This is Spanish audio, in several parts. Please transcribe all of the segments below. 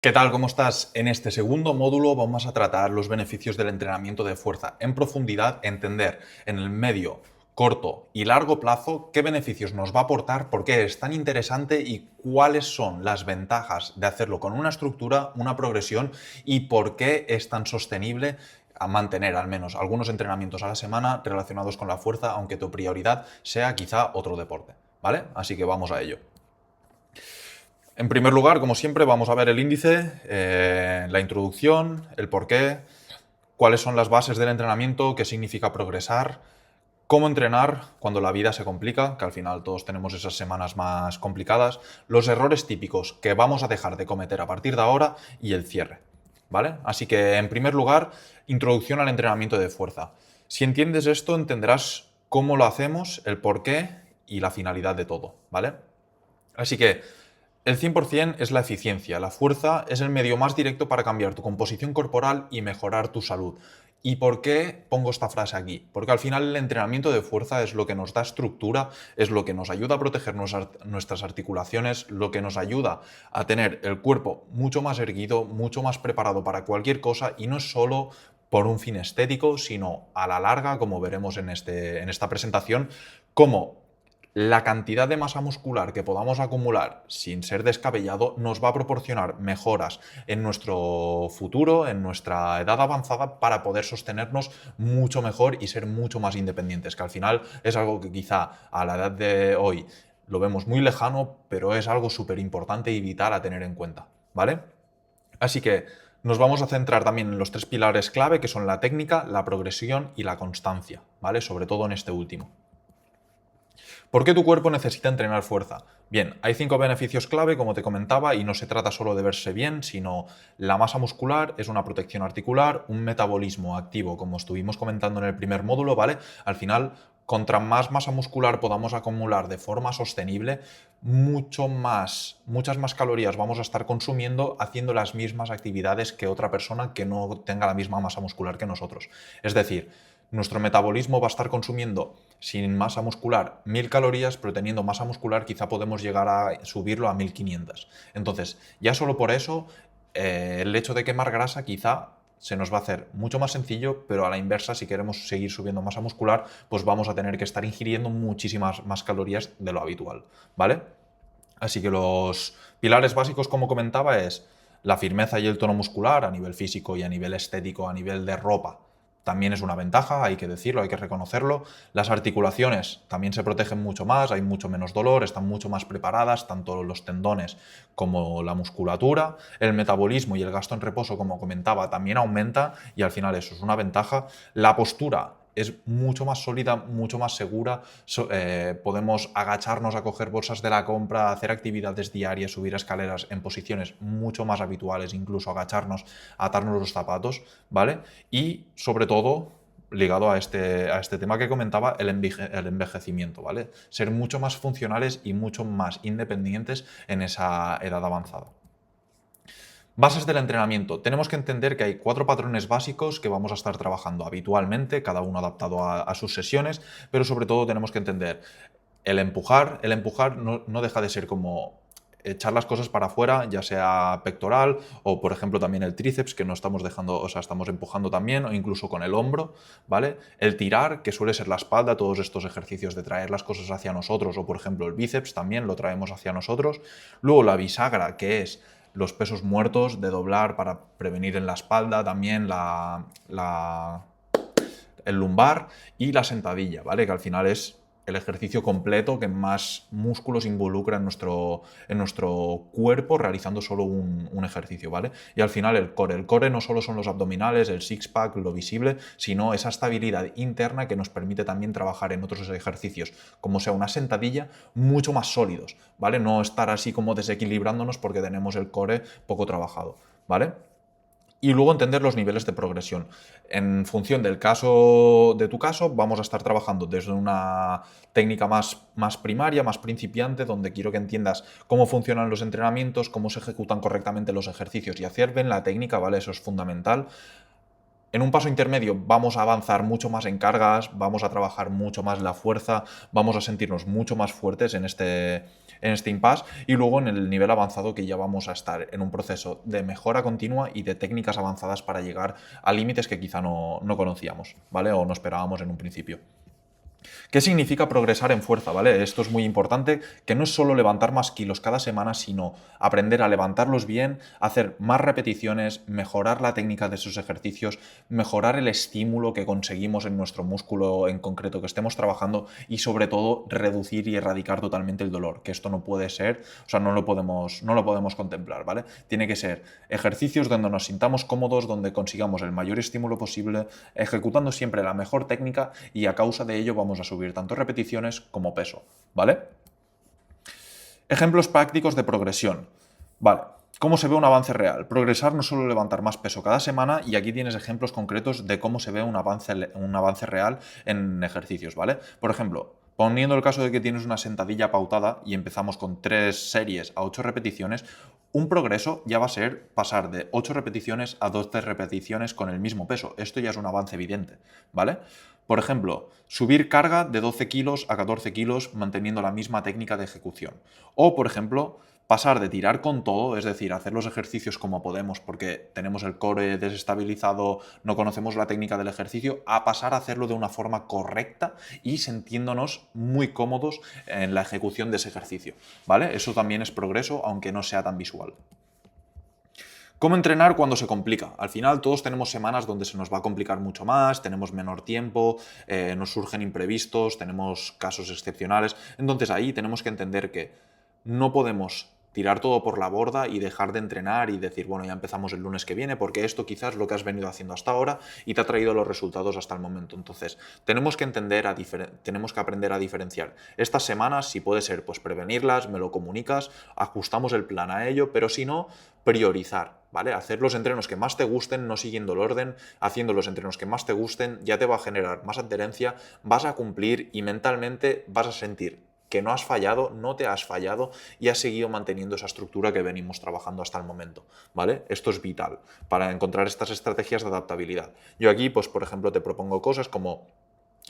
¿Qué tal? ¿Cómo estás? En este segundo módulo vamos a tratar los beneficios del entrenamiento de fuerza en profundidad, entender en el medio, corto y largo plazo qué beneficios nos va a aportar, por qué es tan interesante y cuáles son las ventajas de hacerlo con una estructura, una progresión y por qué es tan sostenible a mantener al menos algunos entrenamientos a la semana relacionados con la fuerza, aunque tu prioridad sea quizá otro deporte, ¿vale? Así que vamos a ello. En primer lugar, como siempre, vamos a ver el índice, la introducción, el porqué, cuáles son las bases del entrenamiento, qué significa progresar, cómo entrenar cuando la vida se complica, que al final todos tenemos esas semanas más complicadas, los errores típicos que vamos a dejar de cometer a partir de ahora y el cierre, ¿vale? Así que, en primer lugar, introducción al entrenamiento de fuerza. Si entiendes esto, entenderás cómo lo hacemos, el porqué y la finalidad de todo, ¿vale? Así que el 100% es la eficiencia. La fuerza es el medio más directo para cambiar tu composición corporal y mejorar tu salud. ¿Y por qué pongo esta frase aquí? Porque al final el entrenamiento de fuerza es lo que nos da estructura, es lo que nos ayuda a proteger nuestras articulaciones, lo que nos ayuda a tener el cuerpo mucho más erguido, mucho más preparado para cualquier cosa y no es solo por un fin estético, sino a la larga, como veremos en esta presentación, como la cantidad de masa muscular que podamos acumular sin ser descabellado nos va a proporcionar mejoras en nuestro futuro, en nuestra edad avanzada, para poder sostenernos mucho mejor y ser mucho más independientes, que al final es algo que quizá a la edad de hoy lo vemos muy lejano, pero es algo súper importante y vital a tener en cuenta, ¿vale? Así que nos vamos a centrar también en los tres pilares clave, que son la técnica, la progresión y la constancia, ¿vale? Sobre todo en este último. ¿Por qué tu cuerpo necesita entrenar fuerza? Bien, hay 5 beneficios clave, como te comentaba, y no se trata solo de verse bien, sino la masa muscular es una protección articular, un metabolismo activo, como estuvimos comentando en el primer módulo, ¿vale? Al final, contra más masa muscular podamos acumular de forma sostenible, muchas más calorías vamos a estar consumiendo haciendo las mismas actividades que otra persona que no tenga la misma masa muscular que nosotros. Es decir, nuestro metabolismo va a estar consumiendo sin masa muscular 1000 calorías, pero teniendo masa muscular quizá podemos llegar a subirlo a 1500. Entonces, ya solo por eso, el hecho de quemar grasa quizá se nos va a hacer mucho más sencillo, pero a la inversa, si queremos seguir subiendo masa muscular, pues vamos a tener que estar ingiriendo muchísimas más calorías de lo habitual, ¿vale? Así que los pilares básicos, como comentaba, es la firmeza y el tono muscular a nivel físico y a nivel estético, a nivel de ropa. También es una ventaja, hay que decirlo, hay que reconocerlo. Las articulaciones también se protegen mucho más, hay mucho menos dolor, están mucho más preparadas, tanto los tendones como la musculatura. El metabolismo y el gasto en reposo, como comentaba, también aumenta y al final eso es una ventaja. La postura es mucho más sólida, mucho más segura. Podemos agacharnos a coger bolsas de la compra, hacer actividades diarias, subir escaleras en posiciones mucho más habituales, incluso agacharnos, atarnos los zapatos, ¿vale? Y sobre todo, ligado a este tema que comentaba, el envejecimiento, ¿vale? Ser mucho más funcionales y mucho más independientes en esa edad avanzada. Bases del entrenamiento. Tenemos que entender que hay 4 patrones básicos que vamos a estar trabajando habitualmente, cada uno adaptado a sus sesiones, pero sobre todo tenemos que entender el empujar. El empujar no deja de ser como echar las cosas para afuera, ya sea pectoral o, por ejemplo, también el tríceps, que no estamos dejando, o sea, estamos empujando también, o incluso con el hombro, ¿vale? El tirar, que suele ser la espalda, todos estos ejercicios de traer las cosas hacia nosotros, o, por ejemplo, el bíceps también lo traemos hacia nosotros. Luego la bisagra, que es los pesos muertos, de doblar para prevenir en la espalda, también el lumbar y la sentadilla, ¿vale? Que al final es el ejercicio completo que más músculos involucra en nuestro cuerpo realizando solo un ejercicio, ¿vale? Y al final el core. El core no solo son los abdominales, el six-pack, lo visible, sino esa estabilidad interna que nos permite también trabajar en otros ejercicios, como sea una sentadilla, mucho más sólidos, ¿vale? No estar así como desequilibrándonos porque tenemos el core poco trabajado, ¿vale? Y luego entender los niveles de progresión. En función del caso, de tu caso, vamos a estar trabajando desde una técnica más primaria, más principiante, donde quiero que entiendas cómo funcionan los entrenamientos, cómo se ejecutan correctamente los ejercicios y hacer bien la técnica, ¿vale? Eso es fundamental. En un paso intermedio vamos a avanzar mucho más en cargas, vamos a trabajar mucho más la fuerza, vamos a sentirnos mucho más fuertes en este impasse, y luego en el nivel avanzado que ya vamos a estar en un proceso de mejora continua y de técnicas avanzadas para llegar a límites que quizá no conocíamos, ¿vale? O no esperábamos en un principio. ¿Qué significa progresar en fuerza? ¿Vale? Esto es muy importante, que no es solo levantar más kilos cada semana, sino aprender a levantarlos bien, hacer más repeticiones, mejorar la técnica de esos ejercicios, mejorar el estímulo que conseguimos en nuestro músculo en concreto que estemos trabajando y sobre todo reducir y erradicar totalmente el dolor, que esto no puede ser, o sea, no lo podemos contemplar, ¿vale? Tiene que ser ejercicios donde nos sintamos cómodos, donde consigamos el mayor estímulo posible, ejecutando siempre la mejor técnica y a causa de ello vamos a subir tanto repeticiones como peso, ¿vale? Ejemplos prácticos de progresión. Vale, ¿cómo se ve un avance real? Progresar no solo levantar más peso cada semana, y aquí tienes ejemplos concretos de cómo se ve un avance real en ejercicios, ¿vale? Por ejemplo, poniendo el caso de que tienes una sentadilla pautada y empezamos con 3 series a 8 repeticiones, un progreso ya va a ser pasar de 8 repeticiones a 12 repeticiones con el mismo peso. Esto ya es un avance evidente, ¿vale? Por ejemplo, subir carga de 12 kilos a 14 kilos manteniendo la misma técnica de ejecución. O, por ejemplo, pasar de tirar con todo, es decir, hacer los ejercicios como podemos porque tenemos el core desestabilizado, no conocemos la técnica del ejercicio, a pasar a hacerlo de una forma correcta y sintiéndonos muy cómodos en la ejecución de ese ejercicio, ¿vale? Eso también es progreso, aunque no sea tan visual. ¿Cómo entrenar cuando se complica? Al final todos tenemos semanas donde se nos va a complicar mucho más, tenemos menor tiempo, nos surgen imprevistos, tenemos casos excepcionales. Entonces ahí tenemos que entender que no podemos tirar todo por la borda y dejar de entrenar y decir, bueno, ya empezamos el lunes que viene, porque esto quizás es lo que has venido haciendo hasta ahora y te ha traído los resultados hasta el momento. Entonces, tenemos que aprender a diferenciar estas semanas, si puede ser, pues prevenirlas, me lo comunicas, ajustamos el plan a ello, pero si no, priorizar, ¿vale? Hacer los entrenos que más te gusten, no siguiendo el orden, haciendo los entrenos que más te gusten, ya te va a generar más adherencia, vas a cumplir y mentalmente vas a sentir que no has fallado, no te has fallado y has seguido manteniendo esa estructura que venimos trabajando hasta el momento, ¿vale? Esto es vital para encontrar estas estrategias de adaptabilidad. Yo aquí, pues, por ejemplo, te propongo cosas como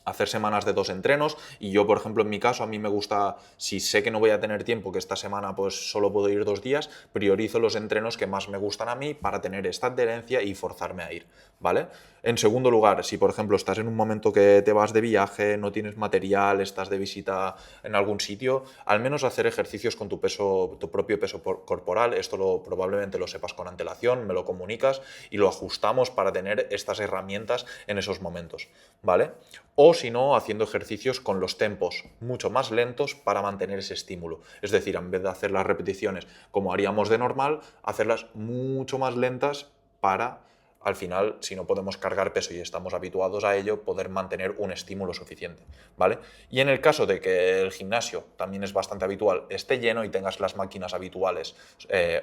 hacer semanas de 2 entrenos, y yo, por ejemplo, en mi caso, a mí me gusta, si sé que no voy a tener tiempo, que esta semana pues solo puedo ir 2 días, priorizo los entrenos que más me gustan a mí para tener esta adherencia y forzarme a ir, ¿vale? En segundo lugar, si por ejemplo estás en un momento que te vas de viaje, no tienes material, estás de visita en algún sitio, al menos hacer ejercicios con tu peso, tu propio peso corporal, esto probablemente lo sepas con antelación, me lo comunicas y lo ajustamos para tener estas herramientas en esos momentos, ¿vale? O si no, haciendo ejercicios con los tempos mucho más lentos para mantener ese estímulo. Es decir, en vez de hacer las repeticiones como haríamos de normal, hacerlas mucho más lentas para, al final, si no podemos cargar peso y estamos habituados a ello, poder mantener un estímulo suficiente, ¿vale? Y en el caso de que el gimnasio, también es bastante habitual, esté lleno y tengas las máquinas habituales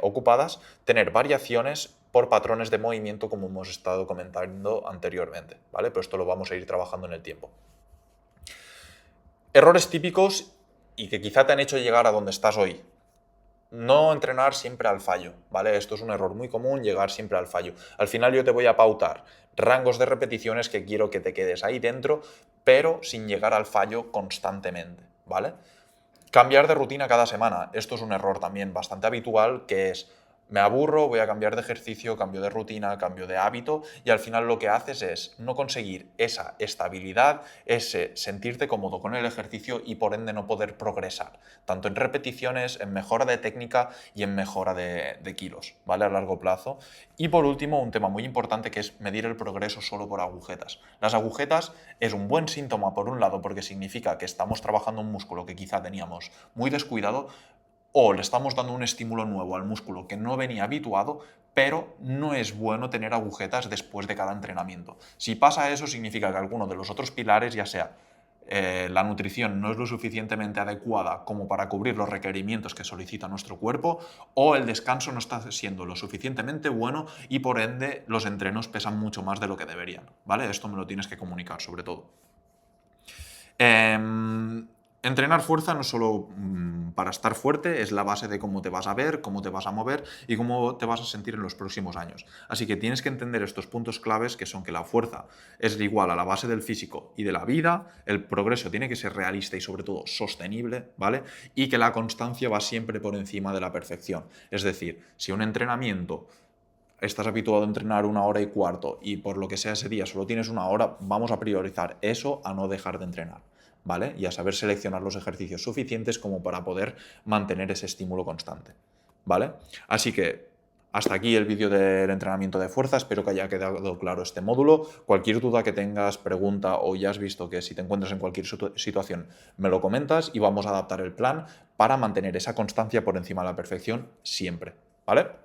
ocupadas, tener variaciones por patrones de movimiento, como hemos estado comentando anteriormente, ¿vale? Pero esto lo vamos a ir trabajando en el tiempo. Errores típicos y que quizá te han hecho llegar a donde estás hoy. No entrenar siempre al fallo, ¿vale? Esto es un error muy común, llegar siempre al fallo. Al final yo te voy a pautar rangos de repeticiones que quiero que te quedes ahí dentro, pero sin llegar al fallo constantemente, ¿vale? Cambiar de rutina cada semana. Esto es un error también bastante habitual, que es, me aburro, voy a cambiar de ejercicio, cambio de rutina, cambio de hábito, y al final lo que haces es no conseguir esa estabilidad, ese sentirte cómodo con el ejercicio y por ende no poder progresar, tanto en repeticiones, en mejora de técnica y en mejora de kilos, ¿vale? A largo plazo. Y por último, un tema muy importante, que es medir el progreso solo por agujetas. Las agujetas es un buen síntoma, por un lado, porque significa que estamos trabajando un músculo que quizá teníamos muy descuidado, o le estamos dando un estímulo nuevo al músculo que no venía habituado, pero no es bueno tener agujetas después de cada entrenamiento. Si pasa eso, significa que alguno de los otros pilares, ya sea la nutrición no es lo suficientemente adecuada como para cubrir los requerimientos que solicita nuestro cuerpo, o el descanso no está siendo lo suficientemente bueno y por ende los entrenos pesan mucho más de lo que deberían, ¿vale? Esto me lo tienes que comunicar sobre todo. Entrenar fuerza no solo para estar fuerte, es la base de cómo te vas a ver, cómo te vas a mover y cómo te vas a sentir en los próximos años. Así que tienes que entender estos puntos claves, que son que la fuerza es igual a la base del físico y de la vida, el progreso tiene que ser realista y sobre todo sostenible, ¿vale? Y que la constancia va siempre por encima de la perfección. Es decir, si un entrenamiento estás habituado a entrenar 1 hora y cuarto y por lo que sea ese día solo tienes 1 hora, vamos a priorizar eso a no dejar de entrenar, ¿vale? Y a saber seleccionar los ejercicios suficientes como para poder mantener ese estímulo constante, ¿vale? Así que hasta aquí el vídeo del entrenamiento de fuerza, espero que haya quedado claro este módulo. Cualquier duda que tengas, pregunta o ya has visto que si te encuentras en cualquier situación me lo comentas y vamos a adaptar el plan para mantener esa constancia por encima de la perfección siempre, ¿vale?